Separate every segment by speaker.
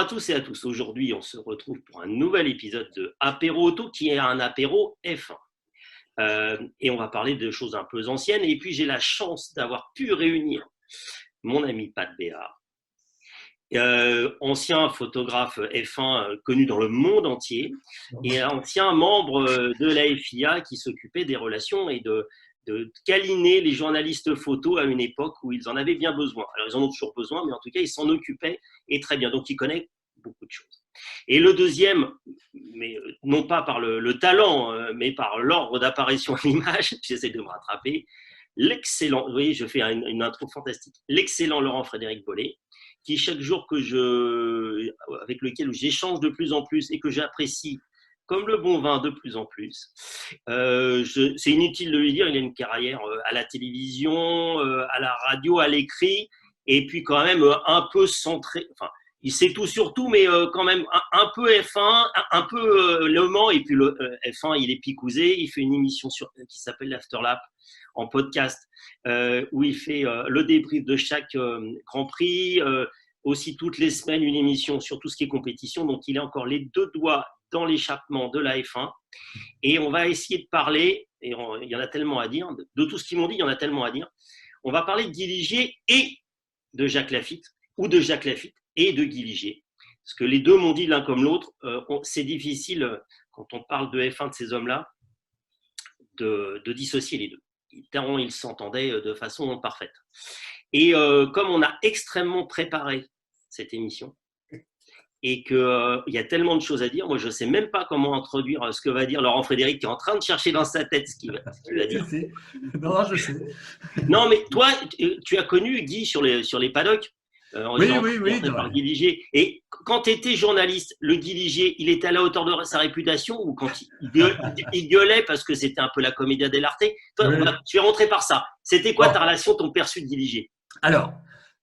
Speaker 1: à tous et à tous. Aujourd'hui, on se retrouve pour un nouvel épisode de Apéro Auto qui est un apéro F1. Et on va parler de choses un peu anciennes. Et puis, j'ai la chance d'avoir pu réunir mon ami Pat Béard, ancien photographe F1 connu dans le monde entier et ancien membre de la FIA qui s'occupait des relations et de câliner les journalistes photos à une époque où ils en avaient bien besoin. Alors, ils en ont toujours besoin, mais en tout cas, ils s'en occupaient et très bien. Donc, il connaît beaucoup de choses. Et le deuxième, mais non pas par le talent, mais par l'ordre d'apparition à l'image, j'essaie de me rattraper, l'excellent, vous voyez, je fais une intro fantastique, l'excellent Laurent-Frédéric Bollé, qui chaque jour avec lequel j'échange de plus en plus et que j'apprécie comme le bon vin de plus en plus. C'est inutile de lui dire, il a une carrière à la télévision, à la radio, à l'écrit, et puis quand même un peu centré, enfin, il sait tout sur tout, mais quand même un peu F1, un peu Le Mans, et puis le F1, il est picousé, il fait une émission qui s'appelle l'Afterlap en podcast, où il fait le débrief de chaque Grand Prix, aussi toutes les semaines une émission sur tout ce qui est compétition, donc il a encore les deux doigts dans l'échappement de la F1, et on va essayer de parler, et il y en a tellement à dire, de tout ce qu'ils m'ont dit, il y en a tellement à dire, on va parler de Guy Ligier et de Jacques Laffite, ou de Jacques Laffite et de Guy Ligier, parce que les deux m'ont dit l'un comme l'autre, c'est difficile, quand on parle de F1 de ces hommes-là, de dissocier les deux. Ils s'entendaient de façon parfaite. Et comme on a extrêmement préparé cette émission, et qu'il y a tellement de choses à dire, moi je ne sais même pas comment introduire ce que va dire Laurent-Frédéric, qui est en train de chercher dans sa tête ce qu'il va dire.
Speaker 2: Non, je sais.
Speaker 1: Non, mais toi, tu as connu Guy sur les paddocks,
Speaker 2: oui.
Speaker 1: Par Guy Ligier. Et quand tu étais journaliste, le Guy Ligier, il était à la hauteur de sa réputation, ou quand il gueulait parce que c'était un peu la commedia dell'arte? Toi, oui. Tu es rentré par ça. C'était quoi ta relation, ton perçu de Guy Ligier?
Speaker 2: Alors,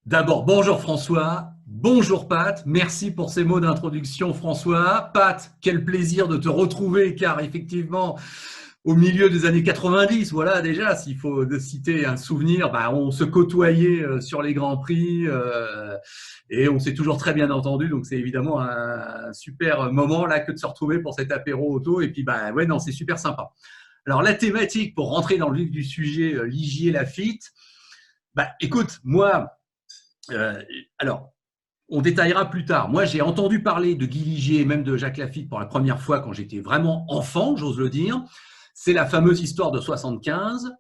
Speaker 2: d'abord, bonjour François, bonjour Pat, merci pour ces mots d'introduction François. Pat, quel plaisir de te retrouver, car effectivement, au milieu des années 90, voilà déjà, s'il faut citer un souvenir, on se côtoyait sur les Grands Prix et on s'est toujours très bien entendu, donc c'est évidemment un super moment là que de se retrouver pour cet apéro auto, et puis c'est super sympa. Alors la thématique, pour rentrer dans le vif du sujet, Ligier-Laffite, écoute, moi, alors, on détaillera plus tard. Moi, j'ai entendu parler de Guy Ligier et même de Jacques Laffite pour la première fois quand j'étais vraiment enfant, j'ose le dire. C'est la fameuse histoire de 75,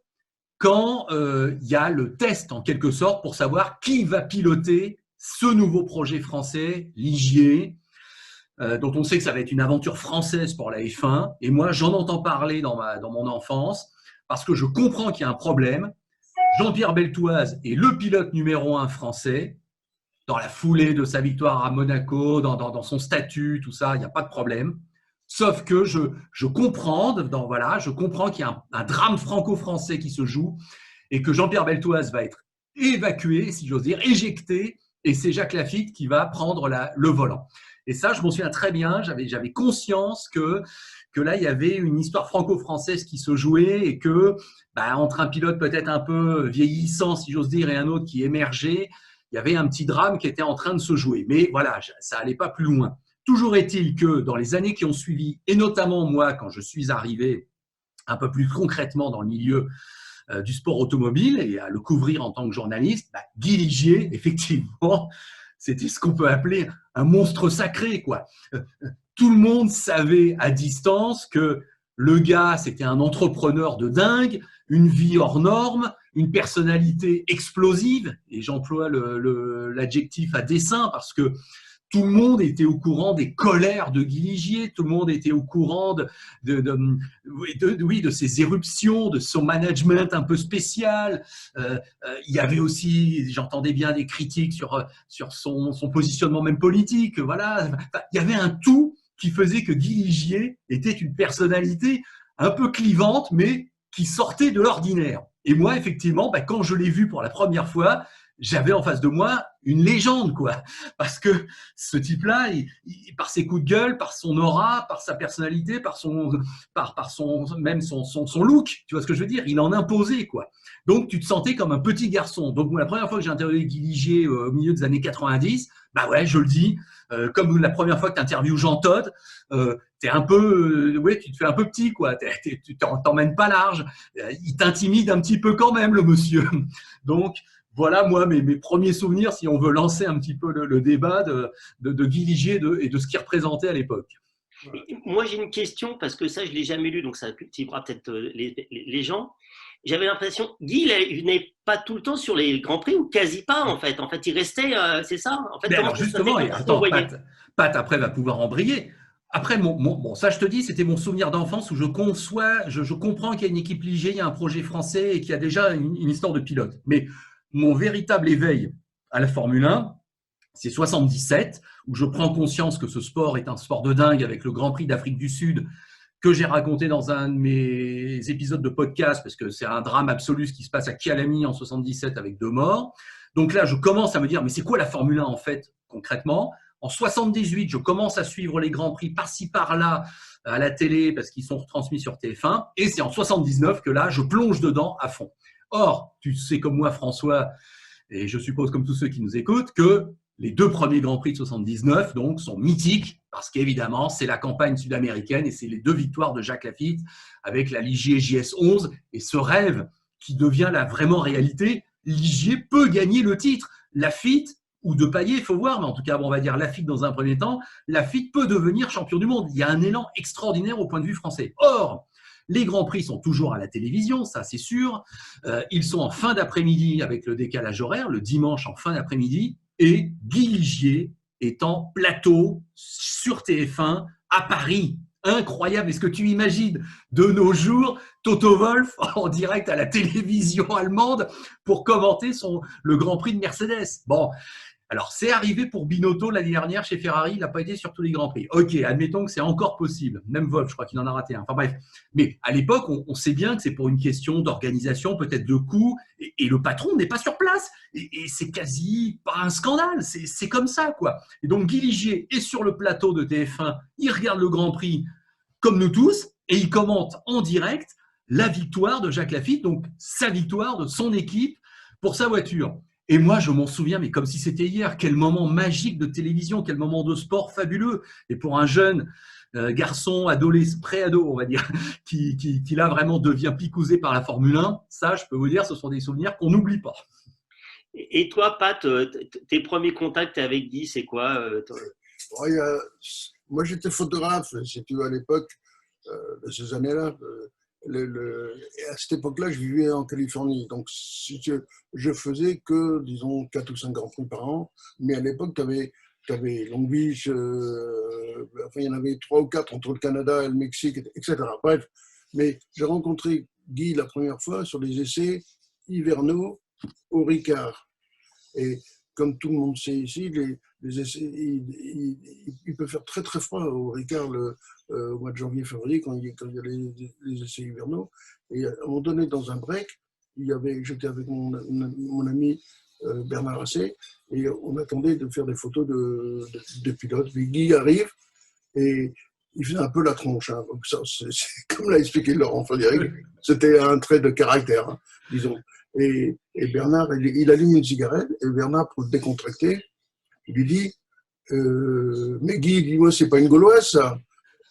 Speaker 2: quand il y a le test, en quelque sorte, pour savoir qui va piloter ce nouveau projet français, Ligier, dont on sait que ça va être une aventure française pour la F1. Et moi, j'en entends parler dans mon enfance, parce que je comprends qu'il y a un problème. Jean-Pierre Beltoise est le pilote numéro 1 français. Dans la foulée de sa victoire à Monaco, dans son statut, tout ça, il n'y a pas de problème. Sauf que je comprends qu'il y a un drame franco-français qui se joue et que Jean-Pierre Beltoise va être évacué, si j'ose dire, éjecté, et c'est Jacques Laffite qui va prendre le volant. Et ça, je m'en souviens très bien, j'avais conscience que là, il y avait une histoire franco-française qui se jouait et que, entre un pilote peut-être un peu vieillissant, si j'ose dire, et un autre qui émergeait, il y avait un petit drame qui était en train de se jouer. Mais voilà, ça n'allait pas plus loin. Toujours est-il que dans les années qui ont suivi, et notamment moi, quand je suis arrivé un peu plus concrètement dans le milieu du sport automobile et à le couvrir en tant que journaliste, Guy Ligier, effectivement, c'était ce qu'on peut appeler un monstre sacré, quoi. Tout le monde savait à distance que le gars, c'était un entrepreneur de dingue, une vie hors norme, une personnalité explosive, et j'emploie l'adjectif à dessein parce que tout le monde était au courant des colères de Guy Ligier, tout le monde était au courant de ses éruptions, de son management un peu spécial. Il y avait aussi, j'entendais bien des critiques sur son positionnement même politique. Voilà, il y avait un tout qui faisait que Guy Ligier était une personnalité un peu clivante, mais qui sortait de l'ordinaire. Et moi, effectivement, quand je l'ai vu pour la première fois, j'avais en face de moi une légende, quoi. Parce que ce type-là, par ses coups de gueule, par son aura, par sa personnalité, par même son look, tu vois ce que je veux dire? Il en imposait, quoi. Donc, tu te sentais comme un petit garçon. Donc, moi, la première fois que j'ai interviewé Guy Ligier au milieu des années 90, bah ouais, je le dis, comme la première fois que tu interviews Jean Todt, t'es un peu, ouais, tu te fais un peu petit, quoi. Tu t'emmènes pas large. Il t'intimide un petit peu quand même, le monsieur. Donc, voilà, moi, mes premiers souvenirs, si on veut lancer un petit peu le débat de Guy Ligier et de ce qu'il représentait à l'époque.
Speaker 1: Moi, j'ai une question, parce que ça, je ne l'ai jamais lu, donc ça cultivera peut-être les gens. J'avais l'impression, Guy, il venait pas tout le temps sur les Grands Prix, ou quasi pas, en fait. En fait, il restait, c'est ça? En fait,
Speaker 2: Mais
Speaker 1: comment
Speaker 2: alors
Speaker 1: ça se passait
Speaker 2: justement, et
Speaker 1: quand il se
Speaker 2: attends,
Speaker 1: voyait?
Speaker 2: Pat après va pouvoir embrayer. Après, bon, ça je te dis, c'était mon souvenir d'enfance où je comprends qu'il y a une équipe Ligier, il y a un projet français et qu'il y a déjà une histoire de pilote. Mais mon véritable éveil à la Formule 1, c'est 77, où je prends conscience que ce sport est un sport de dingue avec le Grand Prix d'Afrique du Sud que j'ai raconté dans un de mes épisodes de podcast, parce que c'est un drame absolu ce qui se passe à Kyalami en 77 avec 2 morts. Donc là, je commence à me dire, mais c'est quoi la Formule 1 en fait, concrètement? En 78, je commence à suivre les Grands Prix par-ci, par-là, à la télé, parce qu'ils sont retransmis sur TF1. Et c'est en 79 que là, je plonge dedans à fond. Or, tu sais comme moi, François, et je suppose comme tous ceux qui nous écoutent, que les 2 premiers Grands Prix de 79 donc, sont mythiques, parce qu'évidemment, c'est la campagne sud-américaine et c'est les 2 victoires de Jacques Laffite avec la Ligier JS11 et ce rêve qui devient la vraiment réalité. Ligier peut gagner le titre. Laffite ou de Paillet, il faut voir, mais en tout cas, on va dire Laffite dans un premier temps, Laffite peut devenir champion du monde. Il y a un élan extraordinaire au point de vue français. Or, les Grands Prix sont toujours à la télévision, ça c'est sûr. Ils sont en fin d'après-midi avec le décalage horaire, le dimanche en fin d'après-midi, et Guy Ligier est en plateau sur TF1 à Paris. Incroyable. Est-ce que tu imagines de nos jours Toto Wolff en direct à la télévision allemande pour commenter le Grand Prix de Mercedes? Bon, alors, c'est arrivé pour Binotto l'année dernière chez Ferrari, il n'a pas été sur tous les Grands Prix. Ok, admettons que c'est encore possible. Même Wolf, je crois qu'il en a raté un. Enfin bref. Mais à l'époque, on sait bien que c'est pour une question d'organisation, peut-être de coût, et le patron n'est pas sur place. Et c'est quasi pas un scandale, c'est comme ça, quoi. Et donc, Guy Ligier est sur le plateau de TF1, il regarde le Grand Prix comme nous tous, et il commente en direct la victoire de Jacques Laffite, donc sa victoire de son équipe pour sa voiture. Et moi, je m'en souviens, mais comme si c'était hier, quel moment magique de télévision, quel moment de sport fabuleux. Et pour un jeune garçon, adolescent, pré-ado, on va dire, qui là vraiment devient picousé par la Formule 1, ça, je peux vous dire, ce sont des souvenirs qu'on n'oublie pas.
Speaker 1: Et toi, Pat, tes premiers contacts avec Guy, c'est quoi
Speaker 3: Ouais, moi, j'étais photographe, si tu veux, à l'époque, de ces années-là. À cette époque-là, je vivais en Californie. Donc, si je faisais que, disons, 4 ou 5 Grands Prix par an. Mais à l'époque, tu avais Long Beach, enfin, il y en avait 3 ou 4 entre le Canada et le Mexique, etc. Bref, mais j'ai rencontré Guy la première fois sur les essais hivernaux au Ricard. Et comme tout le monde sait ici, les essais, il peut faire très très froid au Ricard au mois de janvier-février quand il y a les essais hivernaux. Et à un moment donné, dans un break, j'étais avec mon ami Bernard Assé et on attendait de faire des photos de pilotes. Puis Guy arrive et il faisait un peu la tronche. Hein. Donc ça, comme l'a expliqué Laurent Frédéric, c'était un trait de caractère, hein, disons. Et Bernard, il allume une cigarette et Bernard, pour le décontracter, il lui dit mais Guy, dis-moi, c'est pas une Gauloise, ça?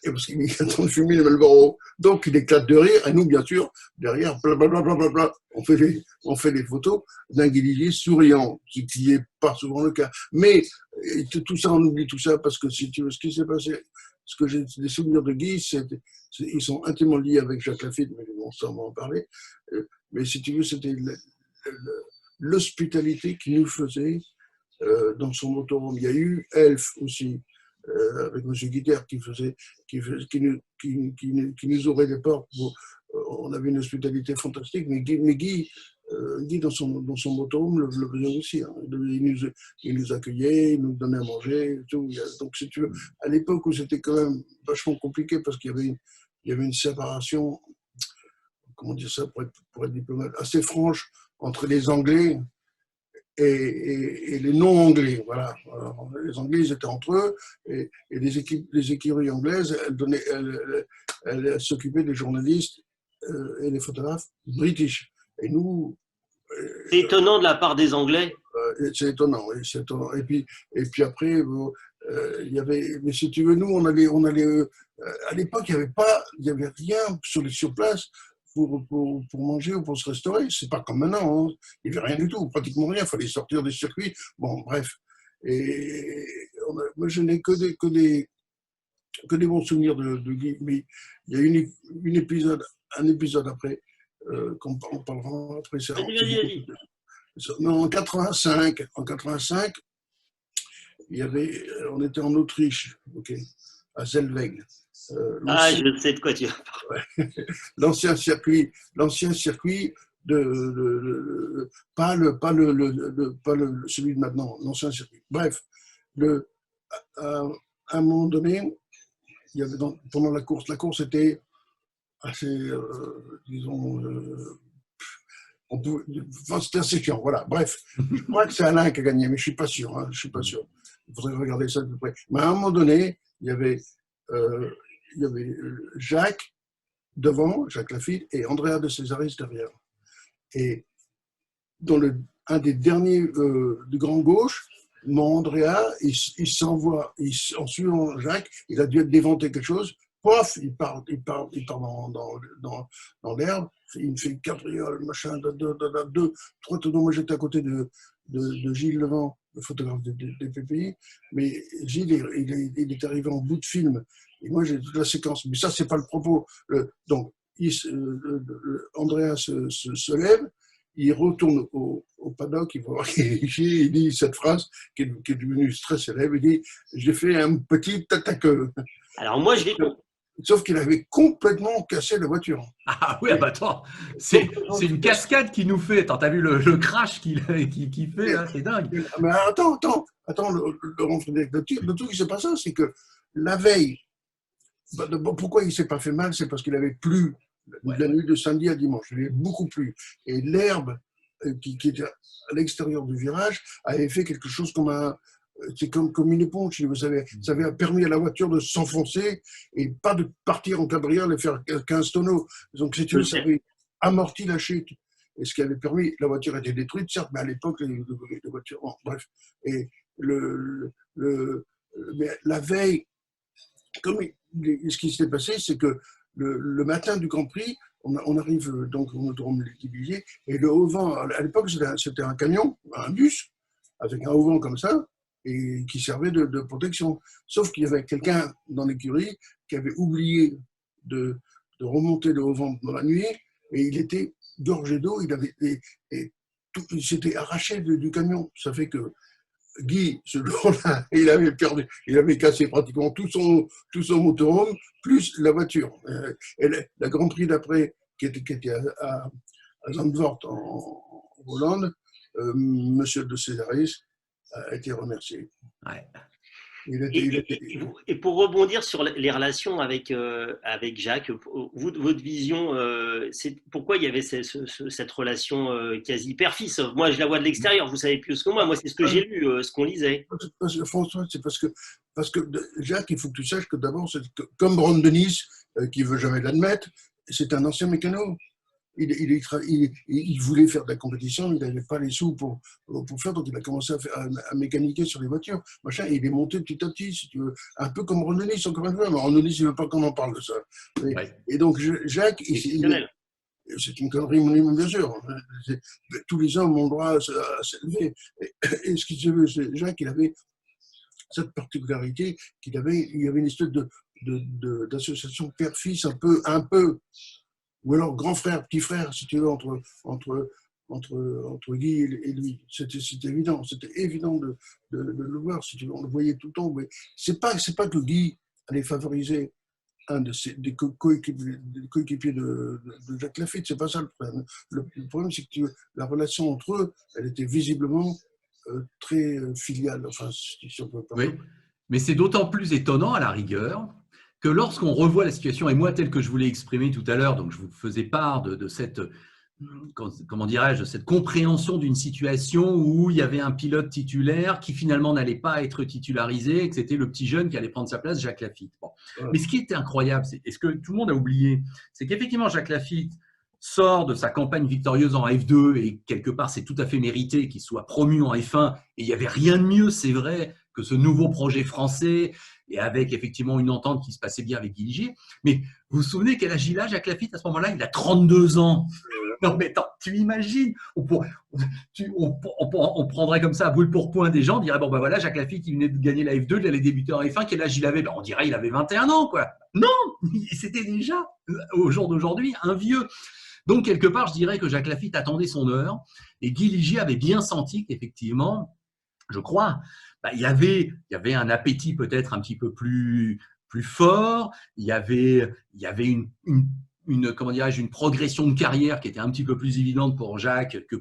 Speaker 3: Et parce qu'il est en train de fumer le Marlboro. Donc, il éclate de rire. Et nous, bien sûr, derrière, blablabla, on fait des photos d'un Guy Ligier souriant, ce qui n'est pas souvent le cas. Mais tout ça, on oublie tout ça parce que si tu veux, ce qui s'est passé, ce que j'ai des souvenirs de Guy, ils sont intimement liés avec Jacques Laffite, mais bon, ça, on va en parler. Mais si tu veux, c'était l'hospitalité qu'il nous faisait dans son motorhome. Il y a eu Elf aussi, avec M. Guiter, qui nous ouvrait les portes. On avait une hospitalité fantastique, mais Guy dans son motorhome le faisait aussi. Hein. Il nous accueillait, il nous donnait à manger. Tout. Donc, si tu veux, à l'époque où c'était quand même vachement compliqué parce qu'il y avait une séparation, comment dire ça pour être diplomate, assez franche entre les Anglais et les non-anglais. Voilà. Alors, les Anglais, ils étaient entre eux, et les écuries anglaises, elles s'occupaient des journalistes et des photographes british. Et nous,
Speaker 1: C'est étonnant de la part des Anglais.
Speaker 3: c'est étonnant, oui, c'est étonnant. Et puis après, il y avait, mais si tu veux, nous, à l'époque, il y avait rien sur place pour manger ou pour se restaurer. C'est pas comme maintenant, hein. Il n'y avait rien du tout, pratiquement rien. Il fallait sortir des circuits. Bon, bref. Et moi, je n'ai que des bons souvenirs de Guy. Mais il y a un épisode après, on parlera après.
Speaker 1: Vas-y.
Speaker 3: Non, en 85, on était en Autriche, ok, à Zellweg.
Speaker 1: Je sais de quoi tu parles.
Speaker 3: L'ancien circuit pas celui de maintenant, l'ancien circuit. Bref, à un moment donné, il y avait pendant la course était assez, disons, c'était assez chiant, voilà. Bref, je crois que c'est Alain qui a gagné, mais je suis pas sûr. Hein, je suis pas sûr. Il faudrait regarder ça de plus près. Mais à un moment donné, il y avait Jacques devant, Jacques Lafitte, et Andrea de Césaris derrière. Et dans un des derniers du grand gauche, mon Andrea, il s'envoie, en suivant Jacques, il a dû déventer quelque chose. Pof, il part dans l'herbe, il me fait une cabriole, machin, deux, trois tonneaux. Moi, j'étais à côté de Gilles Levent, le photographe des PPI, mais Gilles, il est arrivé en bout de film, et moi, j'ai toute la séquence. Mais ça, c'est pas le propos. Donc, Andrea se lève, il retourne au paddock, il dit cette phrase qui est devenue très célèbre, il dit « J'ai fait un petit attaqueux ».
Speaker 1: Alors moi, je l'ai compris.
Speaker 3: Sauf qu'il avait complètement cassé la voiture.
Speaker 2: Ah oui, bah attends, c'est une cascade qui nous fait. Attends, t'as vu le crash qu'il fait là, c'est dingue.
Speaker 3: Mais attends, le truc qui s'est passé, c'est que la veille, pourquoi il ne s'est pas fait mal, c'est parce qu'il avait plu la nuit de samedi à dimanche. Il avait beaucoup plu. Et l'herbe qui était à l'extérieur du virage avait fait quelque chose c'est comme une éponge, vous savez. Ça avait permis à la voiture de s'enfoncer et pas de partir en cabriole et faire 15 tonneaux. Donc, si tu veux, ça avait amorti la chute. Et ce qui avait permis, la voiture était détruite, certes, mais à l'époque, les voitures, bon, bref. Et mais la veille, ce qui s'est passé, c'est que le matin du Grand Prix, on arrive donc au Autodrome Létivier, et le haut-vent, à l'époque, c'était un camion, un bus, avec un haut-vent comme ça, et qui servait de protection. Sauf qu'il y avait quelqu'un dans l'écurie qui avait oublié de remonter le haut-vent dans la nuit, et il était gorgé d'eau, il s'était arraché du camion. Ça fait que Guy, ce jour-là, il avait cassé pratiquement tout son motorhome, plus la voiture. Et la Grand Prix d'après, qui était à Zandvoort en Hollande, Monsieur de Césaris a été remercié.
Speaker 2: Ouais.
Speaker 1: Et pour rebondir sur les relations avec Jacques, votre vision, c'est pourquoi il y avait cette relation quasi père-fils. Moi, je la vois de l'extérieur, vous savez plus que moi. Moi, c'est ce que j'ai lu, ce qu'on lisait.
Speaker 3: François, c'est parce que Jacques, il faut que tu saches que d'abord, comme Ron Dennis, qui ne veut jamais l'admettre, c'est un ancien mécano. Il voulait faire de la compétition, mais il n'avait pas les sous pour faire, donc il a commencé à mécaniquer sur les voitures. Machin, et il est monté petit à petit, si tu veux, un peu comme Ron Dennis, encore une fois, mais Ron Dennis, il ne veut pas qu'on en parle de ça. Et donc, Jacques, c'est une connerie, bien sûr. Tous les hommes ont le droit à s'élever. Et ce qu'il se veut, c'est Jacques, il avait cette particularité il y avait une espèce d'association père-fils un peu, ou alors grand frère, petit frère, si tu veux, entre Guy et lui. C'était évident de le voir, si tu veux. On le voyait tout le temps. Mais c'est pas que Guy allait favoriser un des coéquipiers de Jacques Lafitte, c'est pas ça le problème. Le problème, c'est que la relation entre eux, elle était visiblement très filiale. Enfin, si on peut pas.
Speaker 2: Oui, mais c'est d'autant plus étonnant à la rigueur que lorsqu'on revoit la situation, et moi, tel que je vous l'ai exprimé tout à l'heure, donc je vous faisais part de cette comment dirais-je, cette compréhension d'une situation où il y avait un pilote titulaire qui finalement n'allait pas être titularisé et que c'était le petit jeune qui allait prendre sa place, Jacques Lafitte. Bon.
Speaker 3: Voilà.
Speaker 2: Mais ce qui était incroyable, et ce que tout le monde a oublié, c'est qu'effectivement Jacques Lafitte sort de sa campagne victorieuse en F2 et quelque part c'est tout à fait mérité qu'il soit promu en F1 et il n'y avait rien de mieux, c'est vrai, que ce nouveau projet français et avec effectivement une entente qui se passait bien avec Guy Ligier. Mais vous vous souvenez quel âge il a, Jacques Lafitte, à ce moment-là? Il a 32 ans. Non, mais attends, tu imagines, on prendrait comme ça à boule pour point des gens, on dirait, bon ben voilà, Jacques Lafitte, il venait de gagner la F2, il allait débuter en F1, quel âge il avait? Ben, on dirait il avait 21 ans, quoi. Non, c'était déjà, au jour d'aujourd'hui, un vieux. Donc, quelque part, je dirais que Jacques Lafitte attendait son heure et Guy Ligier avait bien senti qu'effectivement, je crois, il y avait un appétit peut-être un petit peu plus fort, il y avait comment dirais-je, une progression de carrière qui était un petit peu plus évidente pour Jacques que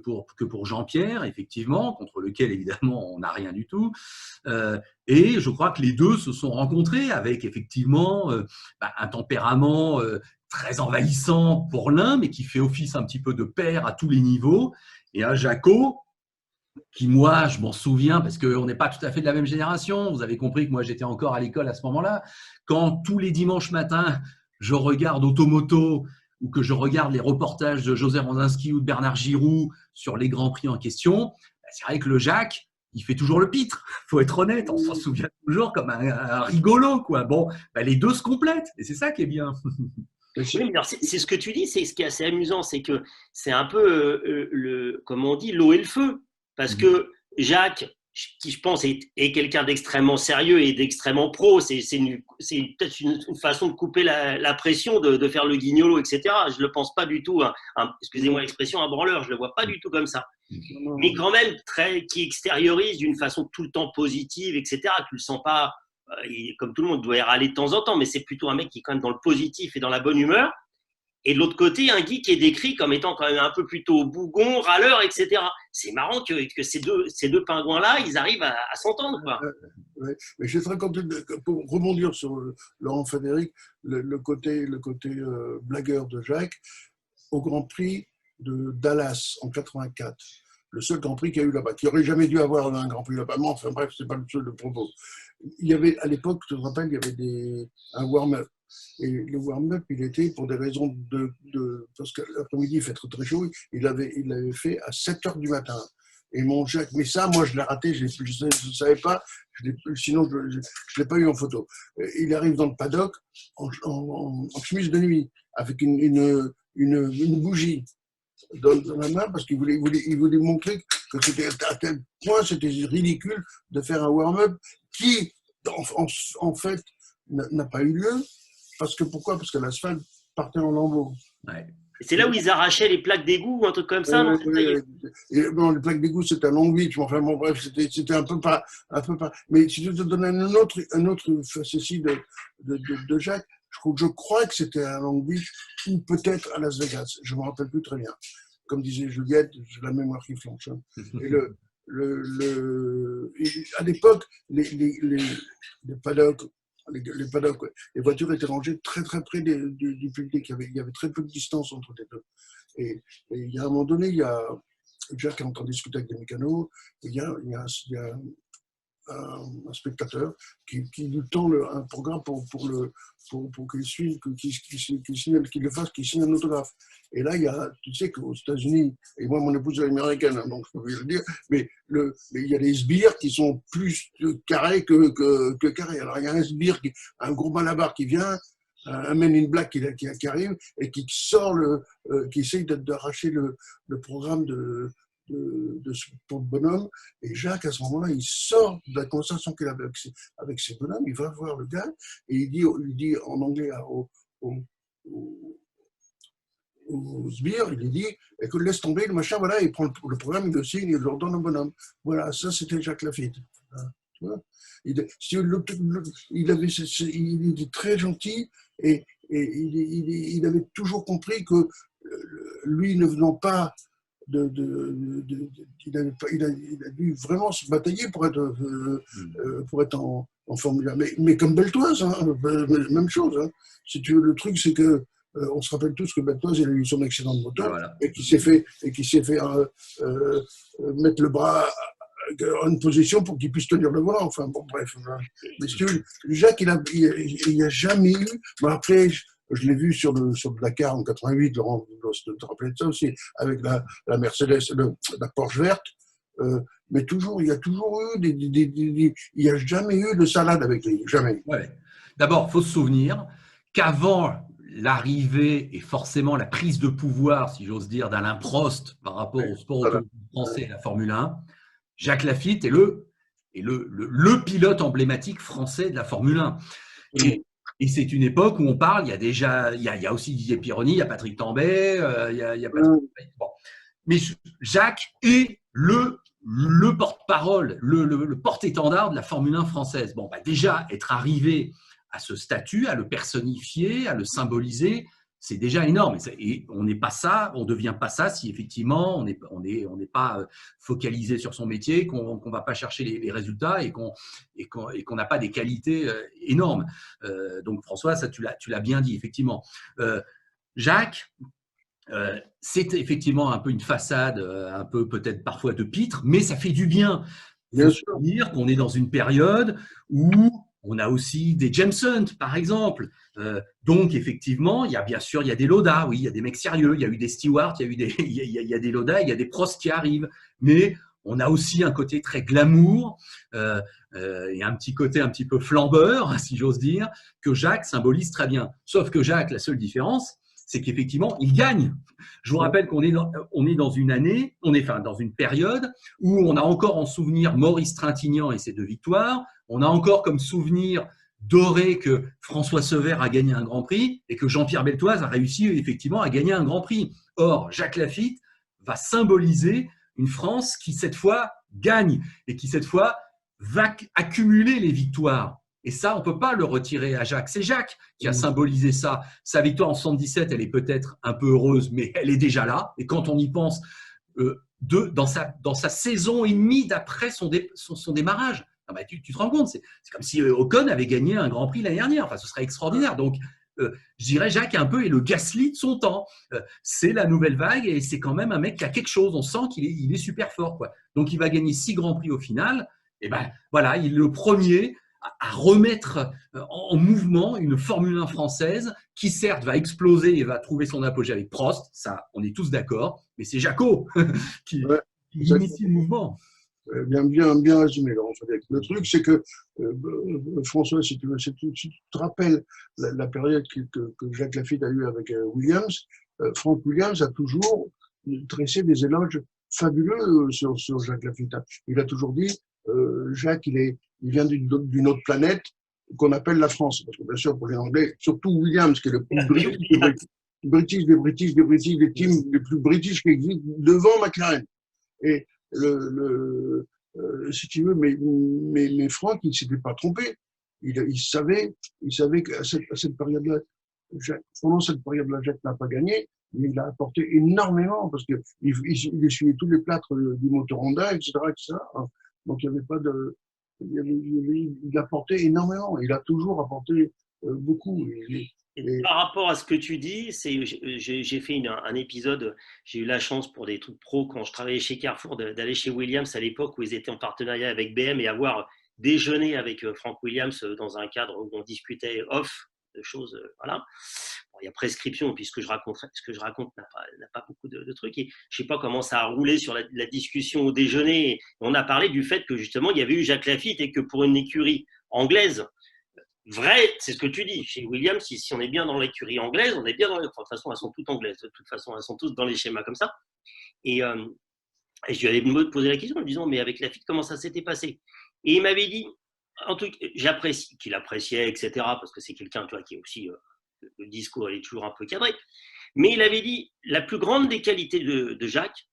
Speaker 2: pour Jean-Pierre, effectivement, contre lequel, évidemment, on n'a rien du tout. Et je crois que les deux se sont rencontrés avec, effectivement, un tempérament très envahissant pour l'un, mais qui fait office un petit peu de père à tous les niveaux, et un Jaco qui, moi, je m'en souviens, parce qu'on n'est pas tout à fait de la même génération, vous avez compris que moi, j'étais encore à l'école à ce moment-là, quand tous les dimanches matins, je regarde Automoto ou que je regarde les reportages de José Randinski ou de Bernard Giroux sur les Grands Prix en question, c'est vrai que le Jacques, il fait toujours le pitre, il faut être honnête, on s'en souvient toujours comme un rigolo, quoi. Bon, les deux se complètent, et c'est ça qui est bien.
Speaker 1: Oui, mais c'est ce que tu dis, c'est ce qui est assez amusant, c'est que c'est un peu, comme on dit, l'eau et le feu. Parce que Jacques, qui je pense est quelqu'un d'extrêmement sérieux et d'extrêmement pro, c'est peut-être une façon de couper la pression, de faire le guignolo, etc. Je ne le pense pas du tout, excusez-moi l'expression, un branleur, je ne le vois pas du tout comme ça. Mais quand même, qui extériorise d'une façon tout le temps positive, etc. Tu ne le sens pas, comme tout le monde doit y râler de temps en temps, mais c'est plutôt un mec qui est quand même dans le positif et dans la bonne humeur. Et de l'autre côté, un Guy qui est décrit comme étant quand même un peu plutôt bougon, râleur, etc. C'est marrant que ces deux pingouins-là, ils arrivent à s'entendre, quoi.
Speaker 3: Ouais. Mais je vais te raconter, pour rebondir sur Laurent Frédéric, le côté blagueur de Jacques, au Grand Prix de Dallas en 84. Le seul Grand Prix qu'il y a eu là-bas, qui n'aurait jamais dû avoir un Grand Prix là-bas. Mais enfin bref, c'est pas le seul de propos. Il y avait, à l'époque, je te rappelle, il y avait un warm-up. Et le warm-up, il était pour des raisons parce que l'après-midi, il fait très, très chaud, il l'avait fait à 7h du matin. Et mon Jacques, mais ça, moi, je l'ai raté, je ne savais pas, sinon je ne l'ai pas eu en photo. Il arrive dans le paddock en chemise de nuit, avec une bougie dans la main, parce qu'il voulait montrer que c'était à tel point, c'était ridicule de faire un warm-up qui, en fait, n'a pas eu lieu. Pourquoi? Parce que l'asphalte partait en lambeaux.
Speaker 1: Ouais. C'est là où ils arrachaient les plaques d'égout ou un truc comme ça, non?
Speaker 3: Non, les plaques d'égout, c'était à Long Beach. Enfin, bon, bref, c'était un peu pas. Mais si je te donne un autre facétie de Jacques, je crois que c'était à Long Beach ou peut-être à Las Vegas. Je ne me rappelle plus très bien. Comme disait Juliette, j'ai la mémoire qui flanche. Et à l'époque, les paddocks, les voitures étaient rangées très très près du public. Il y avait très peu de distance entre les deux. Et il y a un moment donné, il y a Jacques qui est en train de discuter avec des mécanos, et il y a un spectateur qui lui tend un programme pour qu'il signe un autographe. Et là, tu sais qu'aux États-Unis, et moi mon épouse est américaine, hein, donc je peux le dire, mais il y a des sbires qui sont plus carrés que carrés. Alors il y a un sbire, un gros malabar qui vient, un Men in Black qui arrive et qui sort qui essaye d'arracher le programme pour le bonhomme. Et Jacques, à ce moment-là, il sort de la conversation qu'il avait avec ses bonhommes, il va voir le gars et il dit en anglais au sbire, il lui dit, écoute, laisse tomber le machin, voilà, il prend le programme, il le signe, il le redonne au bonhomme. Voilà, ça c'était Jacques Lafitte. Tu vois, il était très gentil et il avait toujours compris que lui, ne venant pas il a dû vraiment se batailler pour être en Formule 1. Mais comme Beltoise, hein, même chose. Hein. Si tu veux, le truc, c'est que On se rappelle tous que Berthoz, il a eu son accident de moto
Speaker 2: Voilà.
Speaker 3: et qui s'est fait mettre le bras en une position pour qu'il puisse tenir le volant. Enfin, bon, bref. Voilà. Mais si tu veux, Jacques, il a jamais eu. Mais après, je l'ai vu sur le Dakar en 88, Laurent, tu te rappelles de ça aussi, avec la Mercedes, la Porsche verte. Mais toujours, il y a toujours eu il n'y a jamais eu de salade avec lui, jamais.
Speaker 2: Ouais. D'abord, il faut se souvenir qu'avant l'arrivée et forcément la prise de pouvoir, si j'ose dire, d'Alain Prost par rapport au sport automobile français et la Formule 1, Jacques Laffite est le pilote emblématique français de la Formule 1. Et c'est une époque où on parle, il y a aussi Didier Pironi, il y a Patrick Tambay, il y a Patrick... Bon. Mais Jacques est le porte-parole, le porte-étendard de la Formule 1 française. Bon, déjà, être arrivé à ce statut, à le personnifier, à le symboliser, c'est déjà énorme. Et on n'est pas ça, on ne devient pas ça si effectivement on n'est pas focalisé sur son métier, qu'on ne va pas chercher les résultats et qu'on n'a pas des qualités énormes. Donc François, ça tu l'as bien dit, effectivement. Jacques, c'est effectivement un peu une façade, un peu peut-être parfois de pitre, mais ça fait du bien. Il faut se dire qu'on est dans une période où on a aussi des James Hunt, par exemple. Donc, effectivement, il y a des Lauda, oui, il y a des mecs sérieux, il y a eu des Stewart, il y a des Lauda, il y a des Prost qui arrivent. Mais on a aussi un côté très glamour et un petit côté un petit peu flambeur, si j'ose dire, que Jacques symbolise très bien. Sauf que Jacques, la seule différence, c'est qu'effectivement, il gagne. Je vous rappelle qu'on est dans une année, dans une période où on a encore en souvenir Maurice Trintignant et ses 2 victoires. On a encore comme souvenir doré que François Sever a gagné un Grand Prix et que Jean-Pierre Beltoise a réussi effectivement à gagner un Grand Prix. Or, Jacques Laffite va symboliser une France qui, cette fois, gagne et qui, cette fois, va accumuler les victoires. Et ça, on ne peut pas le retirer à Jacques. C'est Jacques qui a symbolisé ça. Sa victoire en 77, elle est peut-être un peu heureuse, mais elle est déjà là. Et quand on y pense, dans sa saison et demie d'après son démarrage, tu te rends compte, c'est comme si Ocon avait gagné un Grand Prix l'année dernière. Enfin, ce serait extraordinaire. Donc, je dirais, Jacques un peu est le Gasly de son temps. C'est la nouvelle vague et c'est quand même un mec qui a quelque chose. On sent qu'il est super fort, quoi. Donc, il va gagner 6 Grands Prix au final. Et voilà, il est le premier à remettre en mouvement une Formule 1 française qui, certes, va exploser et va trouver son apogée avec Prost. Ça, on est tous d'accord. Mais c'est Jacko qui initie le mouvement.
Speaker 3: Bien résumé, Laurent. Le truc, c'est que, François, si tu te rappelles la période que Jacques Laffite a eue avec Williams, Frank Williams a toujours tressé des éloges fabuleux sur Jacques Laffite. Il a toujours dit, Jacques, il vient d'une autre planète qu'on appelle la France. Parce que bien sûr, pour les Anglais, surtout Williams, qui est le plus british des teams les plus british qui existent, devant McLaren. Et si tu veux, mais Franck, il ne s'était pas trompé. Il savait qu'à cette période-là, pendant cette période-là, Jacques n'a pas gagné, mais il a apporté énormément parce qu'il essuyait tous les plâtres du moteur Honda, etc., etc. Donc il n'y avait pas de. Il apportait énormément. Il a toujours apporté beaucoup.
Speaker 1: Et par rapport à ce que tu dis, j'ai fait un épisode, j'ai eu la chance pour des trucs pro quand je travaillais chez Carrefour d'aller chez Williams à l'époque où ils étaient en partenariat avec BM et avoir déjeuné avec Frank Williams dans un cadre où on discutait off de choses, voilà. Bon, il y a prescription, puis ce que je raconte n'a pas beaucoup de trucs. Et je ne sais pas comment ça a roulé sur la discussion au déjeuner. On a parlé du fait que justement, il y avait eu Jacques Laffite et que pour une écurie anglaise, vrai, c'est ce que tu dis. Chez Williams, si on est bien dans l'écurie anglaise, on est bien dans. De toute façon, elles sont toutes anglaises. De toute façon, elles sont toutes dans les schémas comme ça. Et je lui avais posé la question en lui disant, mais avec Laffite, comment ça s'était passé? Et il m'avait dit, en tout cas, j'apprécie, qu'il appréciait, etc. Parce que c'est quelqu'un, tu vois, qui est aussi le discours, il est toujours un peu cadré. Mais il avait dit, la plus grande des qualités de Jacques,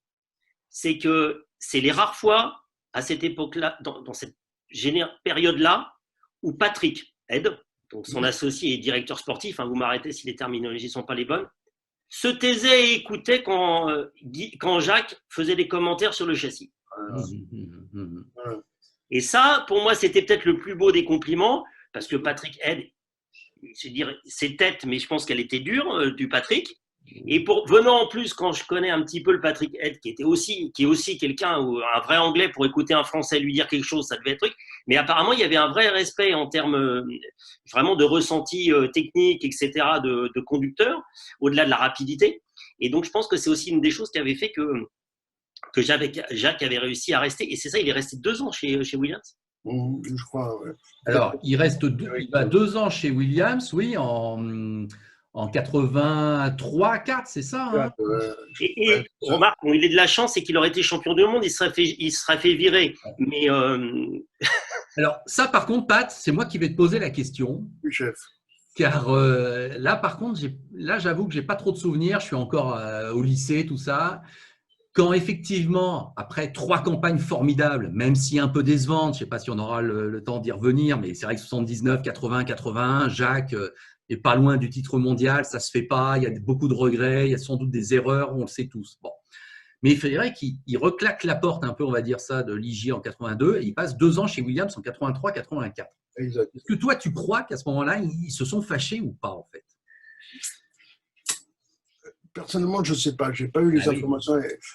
Speaker 1: c'est que c'est les rares fois à cette époque-là, dans cette période-là, où Patrick Head, donc son associé et directeur sportif, vous m'arrêtez si les terminologies ne sont pas les bonnes, se taisait et écoutait quand Jacques faisait des commentaires sur le châssis. Et ça, pour moi, c'était peut-être le plus beau des compliments, parce que Patrick Head, je veux dire, ses têtes, mais je pense qu'elle était dure, du Patrick. Et venant en plus, quand je connais un petit peu le Patrick Head, qui est aussi quelqu'un, un vrai anglais, pour écouter un français lui dire quelque chose, ça devait être truc. Mais apparemment, il y avait un vrai respect en termes vraiment de ressenti technique, etc., de conducteur, au-delà de la rapidité. Et donc, je pense que c'est aussi une des choses qui avait fait que Jacques avait réussi à rester. Et c'est ça, il est resté 2 ans chez Williams.
Speaker 3: Je crois, ouais.
Speaker 2: Alors, il va 2 ans chez Williams, oui, en 83-4, c'est ça, hein?
Speaker 1: Et remarque, bon, il est de la chance, c'est qu'il aurait été champion du monde, il serait fait virer. Mais
Speaker 2: alors, ça, par contre, Pat, c'est moi qui vais te poser la question.
Speaker 3: Oui, chef.
Speaker 2: Car là, par contre, j'avoue que j'ai pas trop de souvenirs. Je suis encore au lycée, tout ça. Quand effectivement, après 3 campagnes formidables, même si un peu décevantes, je ne sais pas si on aura le temps d'y revenir, mais c'est vrai que 79, 80, 81, Jacques est pas loin du titre mondial, ça se fait pas, il y a beaucoup de regrets, il y a sans doute des erreurs, on le sait tous. Bon. Mais il faudrait qu'il reclaque la porte un peu, on va dire ça, de Ligier en 82 et il passe 2 ans chez Williams en 83, 84.
Speaker 3: Exact.
Speaker 2: Est-ce que toi, tu crois qu'à ce moment-là, ils se sont fâchés ou pas, en fait?
Speaker 3: Personnellement, je ne sais pas. J'ai pas eu les informations.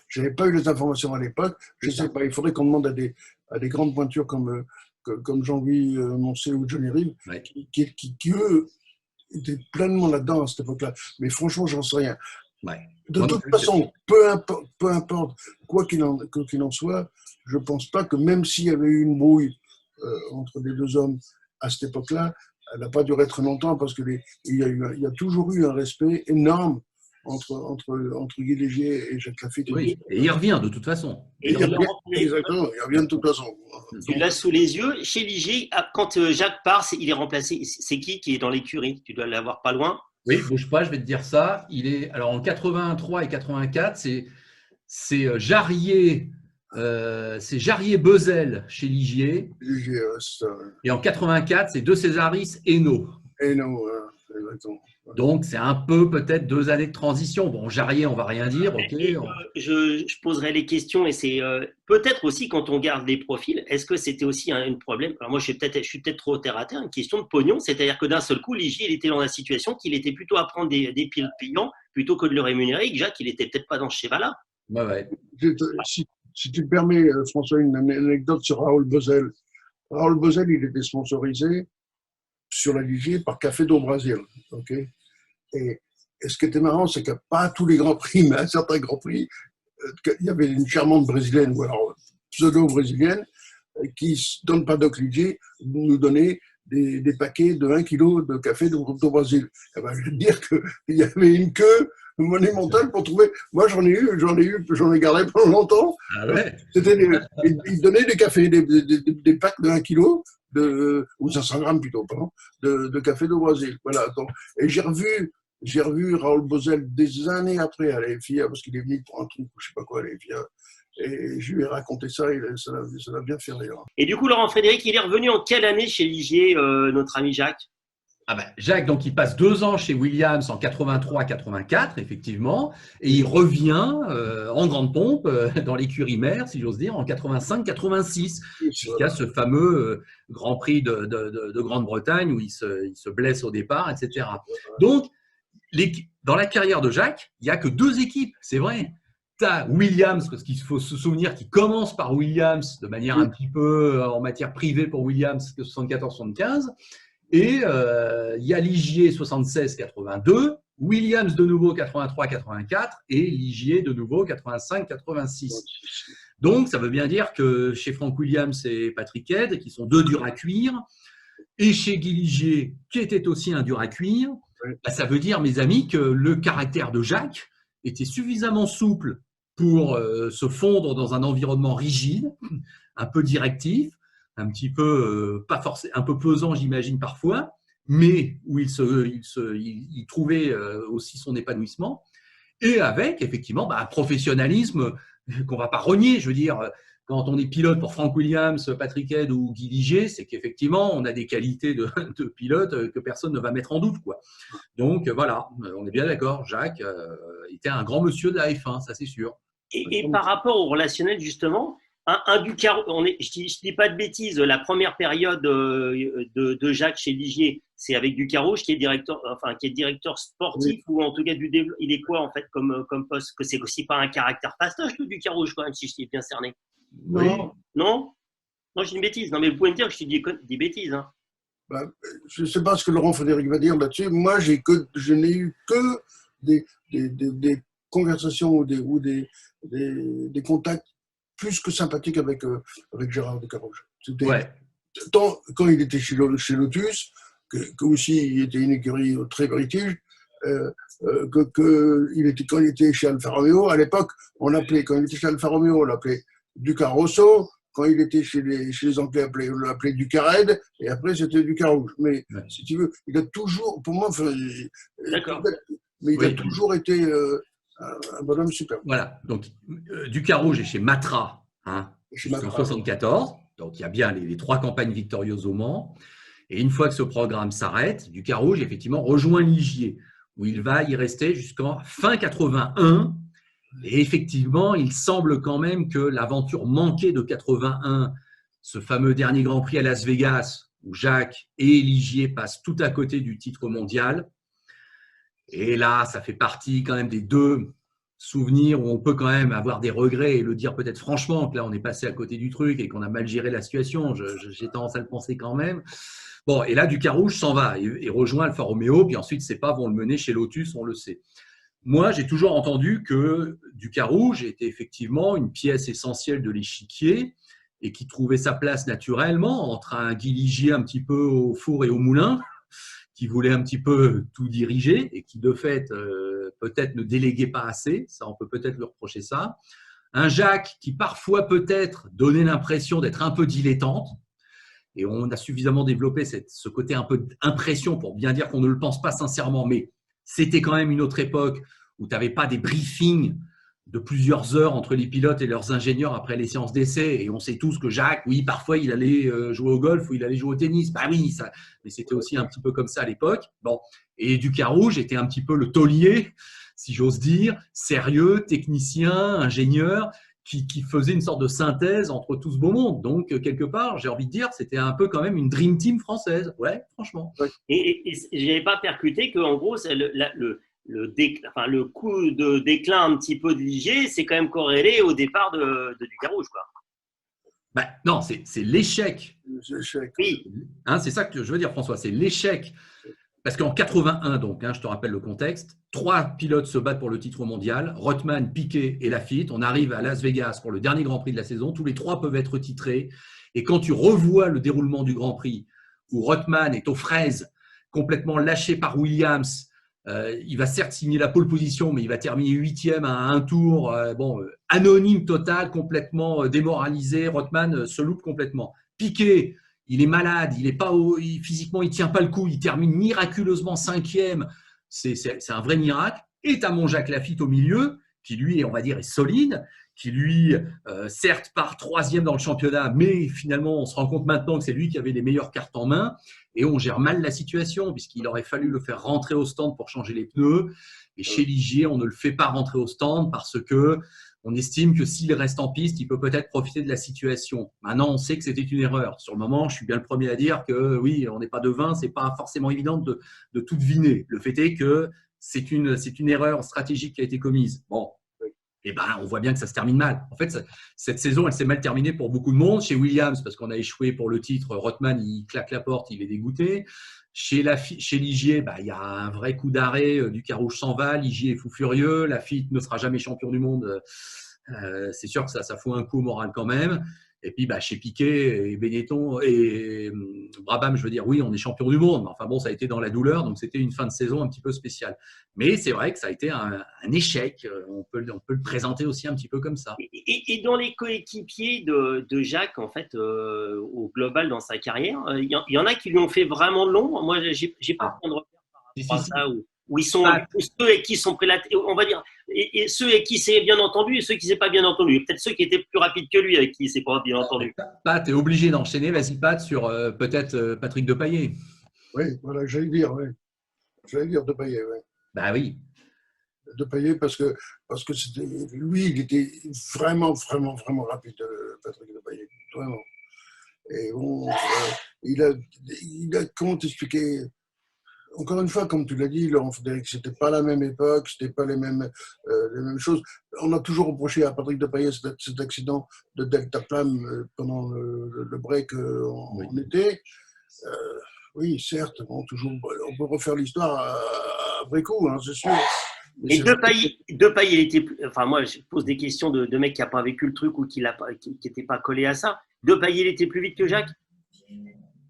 Speaker 3: J'avais pas eu les informations à l'époque. Je ne sais pas. Il faudrait qu'on demande à des grandes pointures comme Jean-Louis Moncé ou Johnny Reeve, qui eux étaient pleinement là-dedans à cette époque-là. Mais franchement, j'en sais rien.
Speaker 2: Ouais.
Speaker 3: De toute façon, peu importe, quoi qu'il en soit, je ne pense pas que même s'il y avait eu une brouille entre les 2 hommes à cette époque-là, elle n'a pas duré très longtemps parce qu'il y a toujours eu un respect énorme entre Guy Légier et Jacques Lafitte.
Speaker 2: Oui, et il revient de toute façon.
Speaker 3: Exactement, il revient de toute façon.
Speaker 1: Tu l'as sous les yeux. Chez Ligier, quand Jacques part, il est remplacé. C'est qui est dans l'écurie? Tu dois l'avoir pas loin.
Speaker 2: Oui, bouge pas, je vais te dire ça. Il est alors en 83 et 84, c'est Jarrier, Bezel chez Ligier.
Speaker 3: Ligier,
Speaker 2: et en 84, c'est De Césaris Hainaut.
Speaker 3: Hainaut, exactement.
Speaker 2: Donc, c'est un peu peut-être 2 années de transition. Bon, Jarrier, on va rien dire. Ok.
Speaker 1: Je poserai les questions et c'est peut-être aussi quand on garde les profils, est-ce que c'était aussi un problème? Alors moi, je suis peut-être trop terre à terre, une question de pognon, c'est-à-dire que d'un seul coup, Ligier, il était dans la situation qu'il était plutôt à prendre des pilotes payants plutôt que de le rémunérer. Et que Jacques, il était peut-être pas dans ce schéma-là.
Speaker 2: Ouais.
Speaker 3: Si tu me permets, François, une anecdote sur Raoul Bezel. Raoul Bezel, il était sponsorisé sur la Ligier par Café do Brasil. Ok. Et ce qui était marrant, c'est que pas tous les grands prix, mais à certains grands prix, il y avait une charmante brésilienne, ou alors pseudo-brésilienne, qui, dans le paddock Ligier, nous donnait des paquets de 1 kg de café do Brasil. Et ben, je veux dire qu'il y avait une queue monumentale pour trouver. Moi, j'en ai gardé pendant longtemps.
Speaker 2: Ah ouais.
Speaker 3: Ils donnaient des cafés, des packs de 1 kg, ou 500 grammes plutôt, pardon, de café do Brasil. Voilà. Donc, et j'ai revu Raoul Bezel des années après à la FIA, parce qu'il est venu pour un truc, je sais pas quoi, à la FIA. Et je lui ai raconté ça, et ça l'a bien fait rire.
Speaker 1: Et du coup, Laurent Frédéric, il est revenu en quelle année chez Ligier, notre ami Jacques?
Speaker 2: Jacques, donc, il passe 2 ans chez Williams en 83-84, effectivement, et il revient en grande pompe dans l'écurie mère, si j'ose dire, en 85-86, jusqu'à ce fameux Grand Prix de Grande-Bretagne où il se blesse au départ, etc. Donc, dans la carrière de Jacques, il n'y a que 2 équipes, c'est vrai. Tu as Williams, parce qu'il faut se souvenir qu'il commence par Williams de manière un petit peu en matière privée pour Williams, que 74-75. Et il y a Ligier 76-82, Williams de nouveau 83-84 et Ligier de nouveau 85-86. Donc, ça veut bien dire que chez Frank Williams et Patrick Head, qui sont 2 durs à cuire, et chez Guy Ligier, qui était aussi un dur à cuire, ça veut dire, mes amis, que le caractère de Jacques était suffisamment souple pour se fondre dans un environnement rigide, un peu directif, un petit peu, pas forcément, un peu pesant, j'imagine, parfois, mais où il trouvait aussi son épanouissement, et avec, effectivement, un professionnalisme qu'on ne va pas renier. Je veux dire, quand on est pilote pour Frank Williams, Patrick Head ou Guy Ligier, c'est qu'effectivement, on a des qualités de pilote que personne ne va mettre en doute, quoi. Donc, voilà, on est bien d'accord, Jacques était un grand monsieur de la F1, ça c'est sûr.
Speaker 1: Et par rapport au relationnel, justement, un Ducaro, je dis pas de bêtises, la première période de Jacques chez Ligier, c'est avec Ducarouge qui est directeur sportif, ou en tout cas du développement. Il est quoi en fait comme poste? Que c'est aussi pas un caractère fastoche, le Ducarouge, quand même, si je t'ai bien cerné.
Speaker 2: Oui.
Speaker 1: Non? Non, je dis une bêtise. Non, mais vous pouvez me dire que je dis des bêtises. Hein.
Speaker 3: Bah, je ne sais pas ce que Laurent Frédéric va dire là-dessus. Moi, je n'ai eu que des conversations ou des contacts plus que sympathiques avec Gérard Ducarouge.
Speaker 2: Ouais.
Speaker 3: Tant quand il était chez Lotus, que aussi il était une écurie très british, quand il était chez Alfa Romeo. À l'époque, quand il était chez Alfa Romeo, on l'appelait Ducarosso. Quand il était chez les Anglais, on l'appelait Ducared, et après c'était Ducarouge. Mais si tu veux, il a toujours, pour moi,
Speaker 1: d'accord.
Speaker 3: Mais il a toujours été un bonhomme super.
Speaker 2: Voilà, donc Ducarouge est chez Matra, hein, jusqu'en 1974. Donc il y a bien les 3 campagnes victorieuses au Mans. Et une fois que ce programme s'arrête, Ducarouge, effectivement, rejoint Ligier, où il va y rester jusqu'en fin 81. Et effectivement, il semble quand même que l'aventure manquée de 81, ce fameux dernier Grand Prix à Las Vegas, où Jacques et Ligier passent tout à côté du titre mondial. Et là, ça fait partie quand même des 2 souvenirs où on peut quand même avoir des regrets et le dire peut-être franchement, que là, on est passé à côté du truc et qu'on a mal géré la situation. J'ai tendance à le penser quand même. Bon, et là, Ducarouge s'en va et rejoint Alfa Romeo, puis ensuite, ses pas vont le mener chez Lotus, on le sait. Moi, j'ai toujours entendu que Ducarouge était effectivement une pièce essentielle de l'échiquier et qui trouvait sa place naturellement entre un Guy Ligier un petit peu au four et au moulin, qui voulait un petit peu tout diriger et qui, de fait, peut-être ne déléguait pas assez. Ça, on peut peut-être lui reprocher ça. Un Jacques qui, parfois, peut-être, donnait l'impression d'être un peu dilettante. Et on a suffisamment développé ce côté un peu d'impression pour bien dire qu'on ne le pense pas sincèrement, mais c'était quand même une autre époque où tu n'avais pas des briefings de plusieurs heures entre les pilotes et leurs ingénieurs après les séances d'essai. Et on sait tous que Jacques, oui, parfois, il allait jouer au golf ou il allait jouer au tennis. Bah oui, mais c'était aussi un petit peu comme ça à l'époque. Bon. Et Ducarouge était un petit peu le taulier, si j'ose dire, sérieux, technicien, ingénieur, qui faisait une sorte de synthèse entre tout ce beau monde. Donc, quelque part, j'ai envie de dire, c'était un peu quand même une dream team française. Ouais, franchement.
Speaker 1: Et je n'avais pas percuté qu'en gros, c'est le coup de déclin un petit peu de Ligier, c'est quand même corrélé au départ de Ducarouge, quoi.
Speaker 2: Bah, non, c'est l'échec.
Speaker 1: Oui.
Speaker 2: Hein, c'est ça que je veux dire, François, c'est l'échec. Parce qu'en 81, donc, je te rappelle le contexte, 3 pilotes se battent pour le titre mondial, Rothman, Piquet et Laffite. On arrive à Las Vegas pour le dernier Grand Prix de la saison. Tous les 3 peuvent être titrés. Et quand tu revois le déroulement du Grand Prix, où Rothman est aux fraises, complètement lâché par Williams, il va certes signer la pole position, mais il va terminer 8e à un tour. Anonyme total, complètement démoralisé. Rothman se loupe complètement. Piquet, il est malade, physiquement, il ne tient pas le coup, il termine miraculeusement 5e. C'est un vrai miracle. Et tu as mon Jacques Laffite au milieu, qui lui, on va dire, est solide, qui lui, certes, part 3e dans le championnat, mais finalement, on se rend compte maintenant que c'est lui qui avait les meilleures cartes en main. Et on gère mal la situation, puisqu'il aurait fallu le faire rentrer au stand pour changer les pneus. Et chez Ligier, on ne le fait pas rentrer au stand parce que on estime que s'il reste en piste, il peut peut-être profiter de la situation. Maintenant, on sait que c'était une erreur. Sur le moment, je suis bien le premier à dire que oui, on n'est pas devin, c'est pas forcément évident de tout deviner. Le fait est que c'est une erreur stratégique qui a été commise. Bon, et on voit bien que ça se termine mal. En fait, cette saison, elle s'est mal terminée pour beaucoup de monde. Chez Williams, parce qu'on a échoué pour le titre, Rothman, il claque la porte, il est dégoûté. Chez Ligier, il y a un vrai coup d'arrêt. Ducarouge s'en va, Ligier est fou furieux. Laffite ne sera jamais champion du monde. C'est sûr que ça fout un coup au moral quand même. Et puis, chez Piquet et Benetton et Brabham, je veux dire, oui, on est champion du monde. Mais enfin bon, ça a été dans la douleur, donc c'était une fin de saison un petit peu spéciale. Mais c'est vrai que ça a été un échec. On peut le présenter aussi un petit peu comme ça.
Speaker 1: Et dans les coéquipiers de Jacques, en fait, au global dans sa carrière, il y en a qui lui ont fait vraiment de l'ombre. Moi, j'ai pas de repère par rapport à ça. Où ils sont ceux avec qui sont pris on va dire, et ceux avec qui c'est bien entendu et ceux qui c'est pas bien entendu. Peut-être ceux qui étaient plus rapides que lui avec qui c'est pas bien entendu.
Speaker 2: Pat, tu es obligé d'enchaîner. Vas-y, Pat, sur peut-être Patrick Depailler.
Speaker 3: Oui, voilà, j'allais dire Depailler, oui.
Speaker 2: Bah oui.
Speaker 3: Depailler parce que c'était lui, il était vraiment rapide, Patrick Depailler, vraiment. Et bon, il a comment t'expliquer, encore une fois, comme tu l'as dit, Laurent Frédéric, c'était pas la même époque, c'était pas les mêmes choses. On a toujours reproché à Patrick Depailler cet accident de deltaplane pendant le break en été. Oui, certes, bon, toujours, on peut refaire l'histoire après coup, hein, c'est sûr. Mais
Speaker 1: Et Depailler, il était, enfin moi je pose des questions de mec qui n'a pas vécu le truc ou qui n'était pas collé à ça. Depailler, il était plus vite que Jacques?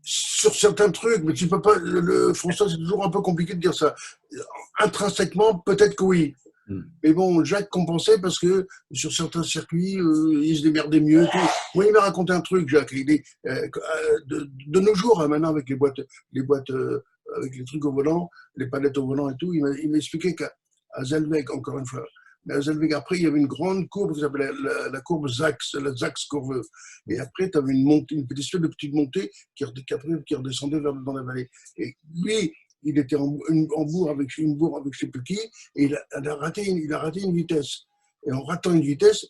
Speaker 3: sur certains trucs, mais tu peux pas. François, c'est toujours un peu compliqué de dire ça. Intrinsèquement, peut-être que oui. Mais bon, Jacques compensait parce que sur certains circuits, il se démerdait mieux. Tout. Moi, il m'a raconté un truc, Jacques. De nos jours, hein, maintenant, avec les boîtes avec les trucs au volant, les palettes au volant et tout, il m'a expliqué qu'à Zellweg, encore une fois, mais à Zellweg, après, il y avait une grande courbe qui s'appelait la courbe Zax, la Zax courbeuse. Et après, tu avais une petite montée qui redescendait dans la vallée. Et lui, il était en bourre avec je ne sais plus qui, et il a raté une vitesse. Et en ratant une vitesse,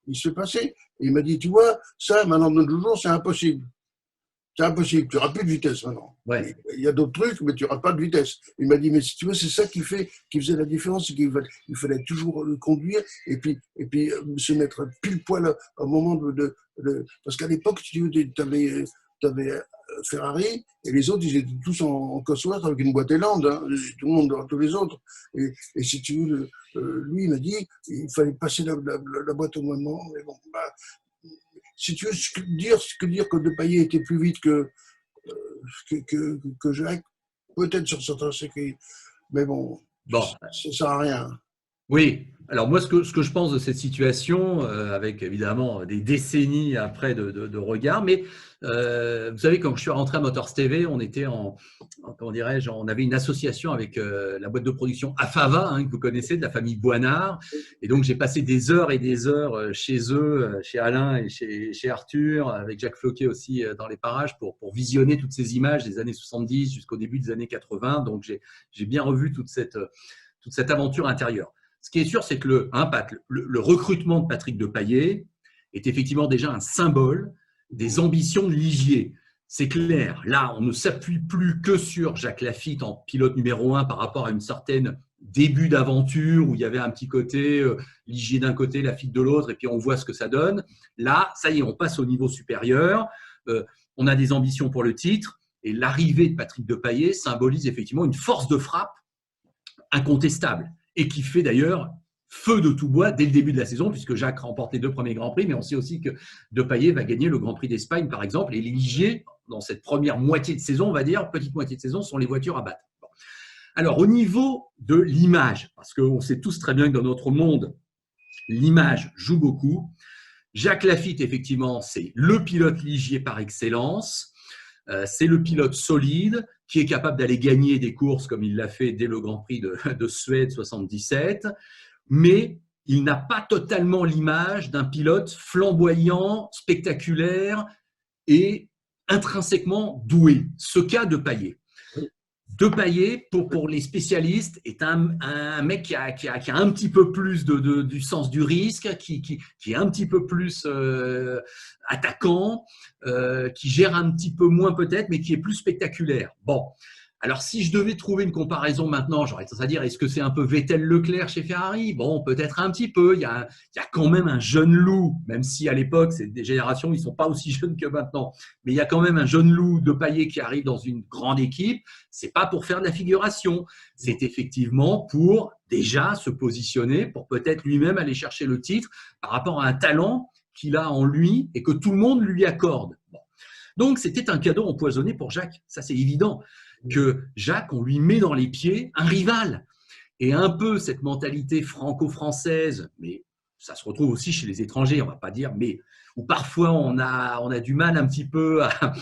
Speaker 3: il se passait. Et il m'a dit, tu vois, ça, maintenant, de nos jours, c'est impossible. C'est impossible, tu n'auras plus de vitesse maintenant.
Speaker 2: Ouais.
Speaker 3: Il y a d'autres trucs, mais tu n'auras pas de vitesse. Il m'a dit, mais si tu veux, c'est ça qui faisait la différence, c'est qu'il fallait toujours le conduire et puis se mettre pile poil au moment parce qu'à l'époque, tu avais Ferrari et les autres, ils étaient tous en Cosworth avec une boîte Eland, hein, tout le monde, tous les autres. Et si tu veux, lui, il m'a dit, il fallait passer la boîte au moment. Mais bon, si tu veux dire que Depailler était plus vite que Jacques, peut-être sur certains circuits, mais bon, ça sert à rien.
Speaker 2: Oui, alors moi, ce que je pense de cette situation, avec évidemment des décennies après de regard, mais vous savez, quand je suis rentré à Motors TV, on était comment dirais-je, on avait une association avec la boîte de production Afava, hein, que vous connaissez, de la famille Boinard, et donc j'ai passé des heures et des heures chez eux, chez Alain et chez Arthur, avec Jacques Floquet aussi dans les parages, pour visionner toutes ces images des années 70 jusqu'au début des années 80, donc j'ai bien revu toute cette aventure intérieure. Ce qui est sûr, c'est que le recrutement de Patrick Depailler est effectivement déjà un symbole des ambitions de Ligier. C'est clair, là, on ne s'appuie plus que sur Jacques Laffite en pilote numéro 1 par rapport à une certaine début d'aventure où il y avait un petit côté Ligier d'un côté, Laffite de l'autre, et puis on voit ce que ça donne. Là, ça y est, on passe au niveau supérieur. On a des ambitions pour le titre, et l'arrivée de Patrick Depailler symbolise effectivement une force de frappe incontestable, et qui fait d'ailleurs feu de tout bois dès le début de la saison, puisque Jacques remporte les 2 premiers Grands Prix, mais on sait aussi que Depailler va gagner le Grand Prix d'Espagne, par exemple, et les Ligier, dans cette première moitié de saison, on va dire, petite moitié de saison, sont les voitures à battre. Bon. Alors, au niveau de l'image, parce qu'on sait tous très bien que dans notre monde, l'image joue beaucoup. Jacques Laffite, effectivement, c'est le pilote Ligier par excellence. C'est le pilote solide qui est capable d'aller gagner des courses comme il l'a fait dès le Grand Prix de Suède 77, mais il n'a pas totalement l'image d'un pilote flamboyant, spectaculaire et intrinsèquement doué. Ce cas de Depailler. Depailler, pour les spécialistes, est un mec qui a un petit peu plus du sens du risque, qui est un petit peu plus attaquant, qui gère un petit peu moins peut-être, mais qui est plus spectaculaire. Bon, alors si je devais trouver une comparaison maintenant, j'aurais tendance à dire, est-ce que c'est un peu Vettel-Leclerc chez Ferrari? Bon, peut-être un petit peu. Il y a quand même un jeune loup, même si à l'époque, c'est des générations, ils ne sont pas aussi jeunes que maintenant, mais il y a quand même un jeune loup Depailler qui arrive dans une grande équipe. C'est pas pour faire de la figuration, c'est effectivement pour déjà se positionner, pour peut-être lui-même aller chercher le titre par rapport à un talent qu'il a en lui et que tout le monde lui accorde. Bon. Donc, c'était un cadeau empoisonné pour Jacques, ça c'est évident, que Jacques, on lui met dans les pieds un rival. Et un peu cette mentalité franco-française, mais ça se retrouve aussi chez les étrangers, on ne va pas dire, mais où parfois on a du mal un petit peu à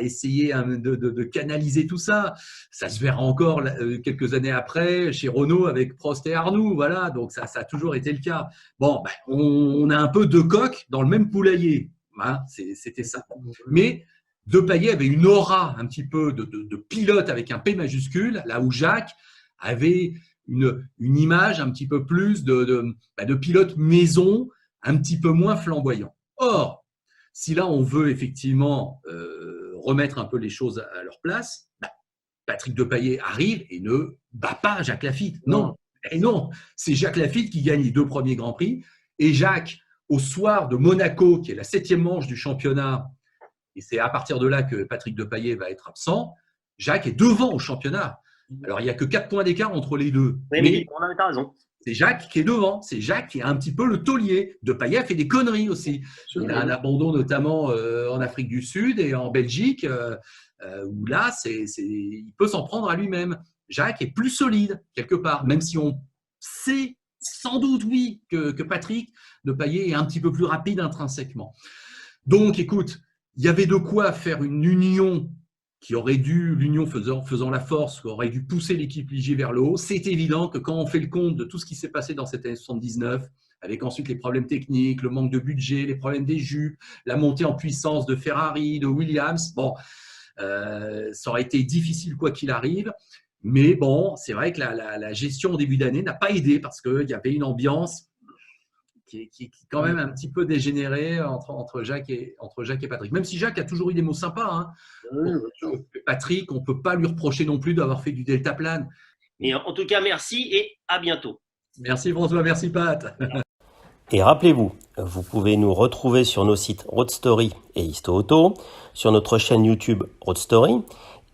Speaker 2: essayer de canaliser tout ça. Ça se verra encore quelques années après chez Renault avec Prost et Arnoux, voilà, donc ça a toujours été le cas. Bon, ben, on a un peu 2 coqs dans le même poulailler, hein, c'était ça. Mais Depailler avait une aura un petit peu de pilote avec un P majuscule, là où Jacques avait une image un petit peu plus de pilote maison, un petit peu moins flamboyant. Or, si là on veut effectivement remettre un peu les choses à leur place, Patrick Depailler arrive et ne bat pas Jacques Laffite. Non, et non, c'est Jacques Laffite qui gagne les 2 premiers Grands Prix. Et Jacques, au soir de Monaco, qui est la 7e manche du championnat, et c'est à partir de là que Patrick Depailler va être absent, Jacques est devant au championnat. Alors, il n'y a que 4 points d'écart entre les deux.
Speaker 1: Oui, mais tu as raison.
Speaker 2: C'est Jacques qui est devant. C'est Jacques qui est un petit peu le taulier. Depailler a fait des conneries aussi. Il a un abandon notamment en Afrique du Sud et en Belgique, où là, il peut s'en prendre à lui-même. Jacques est plus solide, quelque part, même si on sait sans doute, oui, que Patrick Depailler est un petit peu plus rapide intrinsèquement. Donc, écoute, il y avait de quoi faire une union qui aurait dû, l'union faisant la force, qui aurait dû pousser l'équipe Ligier vers le haut. C'est évident que quand on fait le compte de tout ce qui s'est passé dans cette année 79, avec ensuite les problèmes techniques, le manque de budget, les problèmes des jupes, la montée en puissance de Ferrari, de Williams, bon, ça aurait été difficile quoi qu'il arrive. Mais bon, c'est vrai que la gestion au début d'année n'a pas aidé parce qu'il y avait une ambiance qui est quand même un petit peu dégénérée entre Jacques et Patrick. Même si Jacques a toujours eu des mots sympas. Hein.
Speaker 3: Oui,
Speaker 2: Patrick, on ne peut pas lui reprocher non plus d'avoir fait du deltaplane.
Speaker 1: Mais en tout cas, merci et à bientôt.
Speaker 2: Merci François, merci Pat.
Speaker 4: Et rappelez-vous, vous pouvez nous retrouver sur nos sites Road Story et Histo Auto, sur notre chaîne YouTube Road Story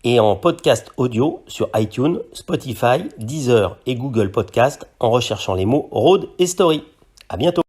Speaker 4: et en podcast audio sur iTunes, Spotify, Deezer et Google Podcast en recherchant les mots Road et Story. À bientôt.